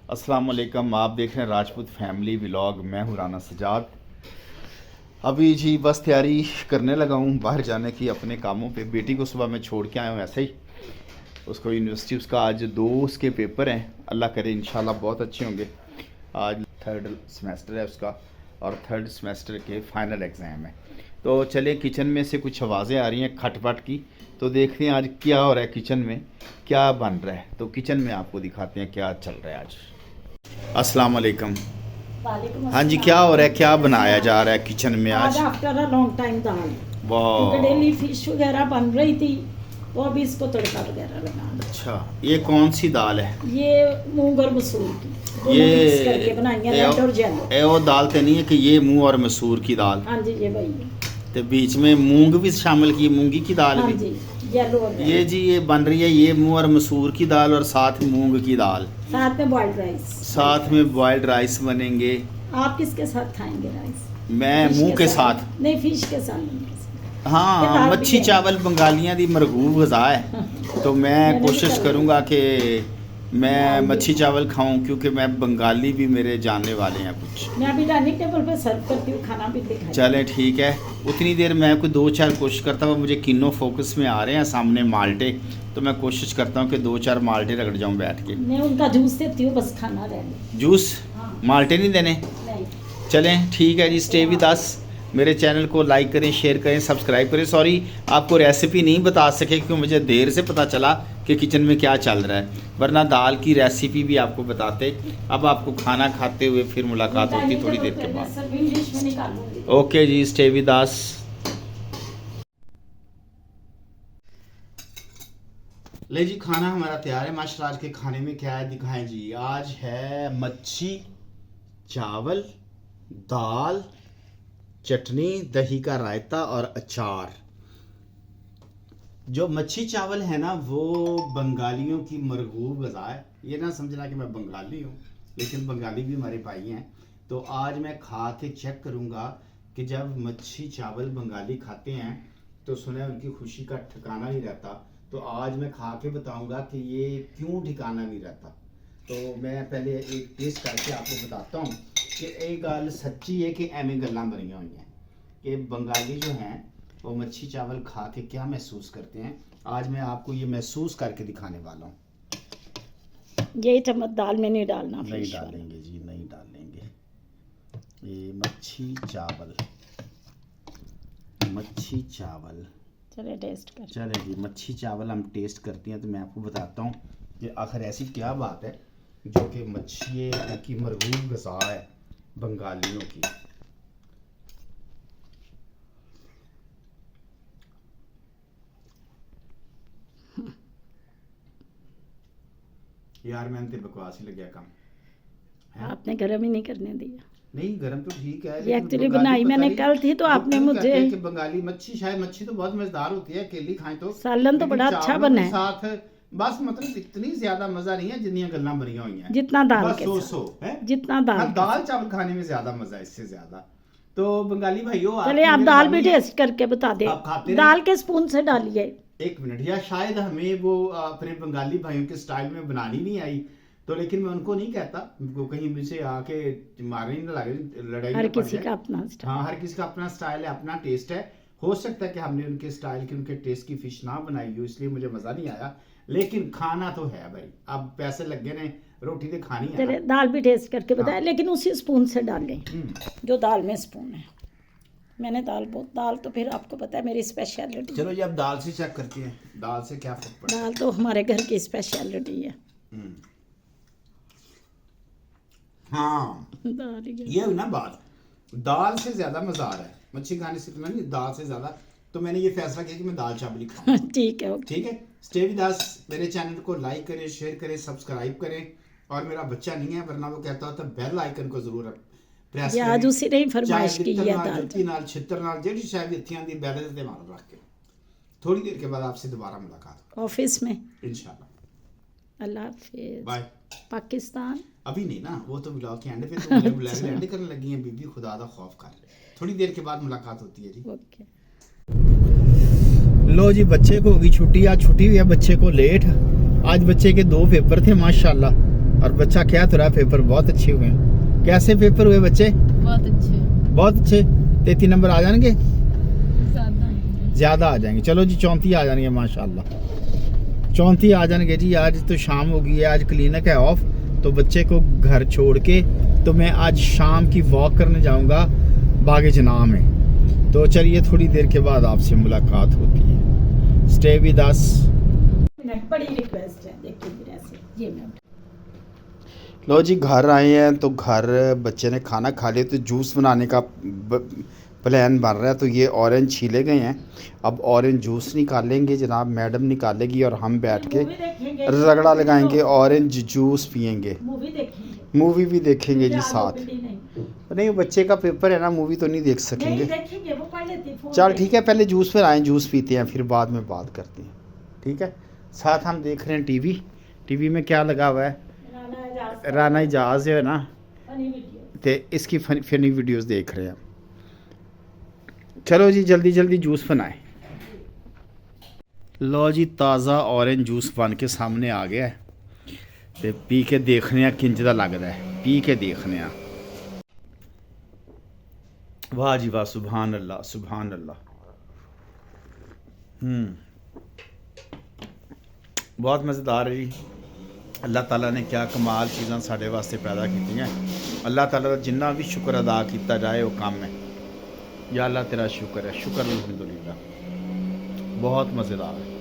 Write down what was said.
अस्सलाम वालेकुम, आप देख रहे हैं राजपूत फैमिली व्लॉग। मैं हूं राना सजाद। अभी जी बस तैयारी करने लगा हूं बाहर जाने की अपने कामों पे। बेटी को सुबह मैं छोड़ के आया हूं ऐसे ही, उसको यूनिवर्सिटी, उसका आज 2 उसके पेपर हैं। अल्लाह करे इंशाल्लाह बहुत अच्छे होंगे। आज 3rd सेमेस्टर है उसका और 3rd सेमेस्टर के फाइनल एग्ज़ाम है। तो चले, किचन में से कुछ आवाज़ें आ रही हैं खटपट की, तो देखते हैं आज क्या हो रहा है किचन में, क्या बन रहा है। तो किचन में आपको दिखाते हैं क्या चल रहा है आज। अस्सलाम वालेकुम। हाँ जी, क्या हो रहा है, क्या बनाया जा रहा है किचन में आज? आफ्टर अ लॉन्ग टाइम दाल। वाह, डेली फिश वगैरह बन रही थी तो अभी इसको तड़का वगैरह लगाना। अच्छा, ये कौन सी दाल है? ये मूंग और मसूर की दोनों मिक्स करके बनाई है, रेड और येलो। ये वो दाल तो नहीं है कि ये मूंग और मसूर की दाल? हाँ जी, ये वही है। तो बीच में मूंग भी शामिल की, मूंगी की दाल हाँ भी? जी, येलो और ये जी ये बन रही है, ये मूंग और मसूर की दाल और साथ मूंग की दाल, साथ में बॉइल्ड राइस। साथ में बॉइल्ड राइस बनेंगे। आप किसके साथ खाएंगे राइस? मैं मूंग के साथ। नहीं, फिश के साथ। हाँ, मच्छी चावल बंगालियां दी मरगूब गज़ा है, तो मैं कोशिश करूँगा कि मैं मच्छी चावल खाऊं, क्योंकि मैं बंगाली भी मेरे जानने वाले हैं कुछ। मैं अभी डाइनिंग टेबल पे सर्व करती हूँ, खाना भी दिखाई। चलें ठीक है, उतनी देर मैं कोई 2-4 कोशिश करता हूँ। मुझे किनो फोकस में आ रहे हैं सामने माल्टे, तो मैं कोशिश करता हूँ कि 2-4 माल्टे रगड़ जाऊँ बैठ के। मैं उनका जूस देती हूँ, बस खाना रहने। जूस? हाँ। माल्टे नहीं देने? नहीं। चलें ठीक है जी, स्टे विद अस। मेरे चैनल को लाइक करें, शेयर करें, सब्सक्राइब करें। सॉरी, आपको रेसिपी नहीं बता सके क्योंकि मुझे देर से पता चला कि किचन में क्या चल रहा है, वरना दाल की रेसिपी भी आपको बताते। अब आपको खाना खाते हुए फिर मुलाकात होती थोड़ी देर के बाद। ओके जी, स्टे विद अस। ले जी, खाना हमारा तैयार है माशाल्लाह। आज के खाने में क्या है दिखाएं जी। आज है मच्छी चावल, दाल, चटनी, दही का रायता और अचार। जो मच्छी चावल है ना, वो बंगालियों की मरगूब ग़ज़ा है। ये ना समझना कि मैं बंगाली हूँ, लेकिन बंगाली भी हमारे भाई हैं। तो आज मैं खा के चेक करूँगा कि जब मच्छी चावल बंगाली खाते हैं तो सुना है उनकी खुशी का ठिकाना नहीं रहता। तो आज मैं खा के बताऊँगा कि ये क्यों ठिकाना नहीं रहता। तो मैं पहले एक टेस्ट करके आपको बताता हूँ कि एक गल सच्ची है कि एवें गल्लां बनियां हुई हैं कि बंगाली जो हैं वो मच्छी चावल खा के क्या महसूस करते हैं। आज मैं आपको ये महसूस करके दिखाने वाला हूँ। यही चम्मच दाल में नहीं डालना? नहीं डालेंगे जी, नहीं डालेंगे। ये मच्छी चावल, मच्छी चावल। चले टेस्ट कर। चले जी, मच्छी चावल हम टेस्ट करते हैं। तो मैं आपको बताता हूँ कि आखिर ऐसी क्या बात है जो कि मच्छी की मरगूब ग़ज़ा है बंगालियों की। यार मैंने तो बकवास ही लग गया काम। आपने गरम ही नहीं करने दिया। नहीं, गरम तो ठीक है। ये एक्चुअली बनाई मैंने कल थी, तो आपने मुझे कि बंगाली मच्छी, शायद मच्छी तो बहुत मजेदार होती है, अकेली खाएं तो। सालन तो बड़ा अच्छा बना है साथ, बस मतलब इतनी ज्यादा मजा नहीं है जितनी गल्लां बनियां हुई हैं, जितना दाल के साथ है, जितना दाल। हाँ, दाल चावल खाने में ज्यादा मजा है इससे ज्यादा। तो बंगाली भाइयों, चलिए आप दाल भी टेस्ट करके बता दे। दाल के स्पून से डालिए। 1 मिनट, या शायद हमें वो अपने बंगाली भाइयों के स्टाइल में बनानी नहीं आई, तो लेकिन मैं उनको नहीं कहता, उनको कहीं मुझे आके मारने नहीं लगे, लड़ाई हर किसी का अपना स्टाइल। हाँ, हर किसी का अपना स्टाइल है, अपना टेस्ट है। हो सकता है कि हमने उनके स्टाइल की, उनके टेस्ट की फिश ना बनाई हो, इसलिए मुझे मजा नहीं आया, लेकिन खाना तो है भाई। अब पैसे लगे ने, रोटी तो खानी है। चले दाल भी टेस्ट करके बताया, लेकिन उसी स्पून से डालें जो दाल में स्पून है। मैंने दाल तो फिर आपको पता है मेरी स्पेशलिटी। चलो जी, अब दाल से चेक करते हैं, दाल से क्या फर्क पड़ता है। दाल तो हमारे घर की स्पेशलिटी है। हाँ, ये ना बात, दाल से ज्यादा मजा आ रहा है मच्छी खाने से, नहीं दाल से ज्यादा। तो मैंने ये फैसला किया कि मैं दाल चावल ही खाऊं। ठीक है, ठीक है। स्टे विद अस। मेरे चैनल को लाइक करें, शेयर करें, सब्सक्राइब करें। और मेरा बच्चा नहीं है, वरना वो कहता होता बेल आइकन को जरूर प्रेस करें। आज उसी ने फरमाइश की है दाल जुत्ती नाल छितर नाल जेडी शायद इत्थियां दी बेल ते मार रख के। थोड़ी देर के बाद आपसे दोबारा मुलाकात ऑफिस में इंशाल्लाह। अल्लाह हाफिज। बाय। पाकिस्तान अभी नहीं ना, वो तो ब्लॉग के एंड पे तो मुझे ब्लॉग एंड करने लगी हैं। बीबी खुदा दा खौफ कर ले, थोड़ी देर के बाद मुलाकात होती है जी। ओके। लो जी, बच्चे को होगी छुट्टी। आज छुट्टी हुई है बच्चे को लेट। आज बच्चे के 2 पेपर थे माशाल्लाह। और बच्चा क्या तो रहा, पेपर बहुत अच्छे हुए हैं। कैसे पेपर हुए बच्चे? बहुत अच्छे। बहुत अच्छे। 33 नंबर आ जाएंगे? ज्यादा ज़्यादा आ जाएंगे। चलो जी 34 आ जाएंगे माशाल्लाह, 34 आ जाएंगे जी। आज तो शाम हो गई है, आज क्लिनिक है ऑफ, तो बच्चे को घर छोड़ के तो मैं आज शाम की वॉक करने जाऊंगा बागे जना में। तो चलिए थोड़ी देर के बाद आपसे मुलाकात होती है। स्टे विद अस। बड़ी रिक्वेस्ट है, देखिए मेरे ऐसे ये मैं लो जी घर आए हैं, तो घर बच्चे ने खाना खा लिया, तो जूस बनाने का प्लान बन रहा है। तो ये ऑरेंज छीले गए हैं, अब ऑरेंज जूस निकालेंगे जनाब, मैडम निकालेगी और हम बैठ के मूवी देखेंगे, रगड़ा लगाएंगे, ऑरेंज जूस पियेंगे, मूवी देखेंगे, मूवी भी देखेंगे जी या साथ। OPD नहीं नहीं बच्चे का पेपर है ना, मूवी तो नहीं देख नहीं सकेंगे। देखेंगे, वो पढ़ लेती फोन चल पे। ठीक है, पहले जूस पर आए, जूस पीते हैं, फिर बाद में बात करते हैं, ठीक है। साथ हम देख रहे हैं टीवी। टीवी में क्या लगा हुआ है? राना इजाज जो है ना, फनी वीडियो। ते इसकी फनी वीडियोस देख रहे हैं। चलो जी जल्दी जल्दी जूस बनाएं। लो जी ताज़ा ऑरेंज जूस बन के सामने आ गया है, ते पी के देखने आ किंज दा लगदा है, पी के देखने आ। वाह जी वाह, सुभान अल्लाह सुभान अल्लाह। बहुत मज़ेदार है जी। अल्लाह ताला ने क्या कमाल चीज़ां साढ़े वास्ते पैदा कीतियां। अल्लाह ताला दा जिन्ना भी शुक्र अदा किया जाए वो कम है। या अल्लाह तेरा शुक्र है, शुक्र अल्हम्दुलिल्लाह, बहुत मज़ेदार है।